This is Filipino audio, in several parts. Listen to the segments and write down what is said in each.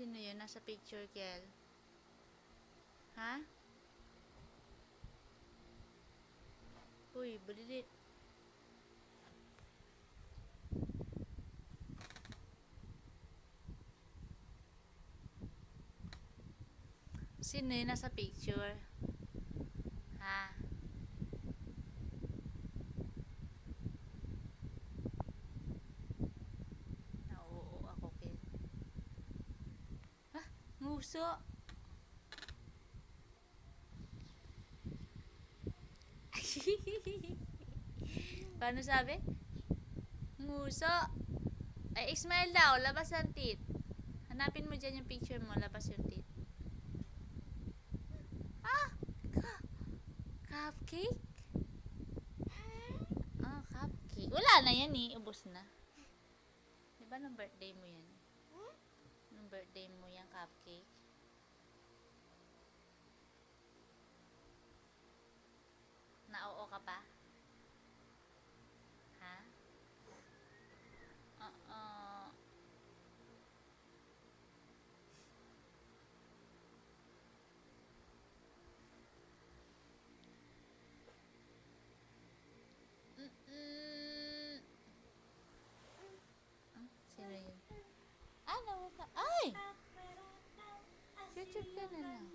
Sino yun? Nasa picture, Kel? Ha? Uy, bulilit. Sino yun nasa picture? Ha? Oo, ako, Kel. Ah, nguso. Paano sabi? Nguso. Ay, smile daw. Labas ang teeth. Hanapin mo dyan yung picture mo. Labas yung teeth. Ah! Cupcake? Ah, cupcake. Wala na yan eh. Ubus na. Diba nung birthday mo yan? Nung birthday mo yung cupcake? Na-oo ka pa? Ha? Oo. Mm-mm. Ah, sino yun? Ah, nawala. Ay! YouTube ka na lang.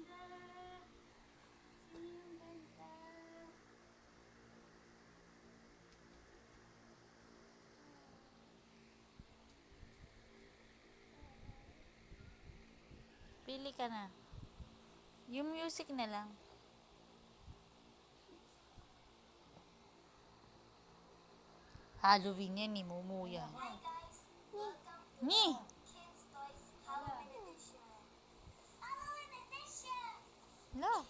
Pili ka na. Yung music na lang. Halloween yan ni Momo yan. Ni! No.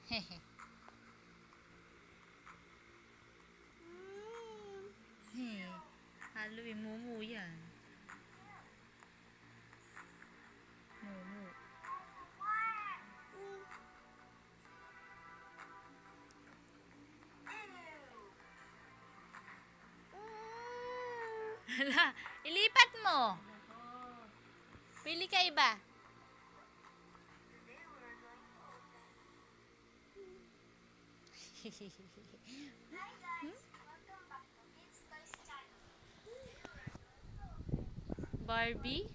Hehe. Halloween, Momo yan. Momo. Hala, ilipat mo. Pili ka iba. Barbie?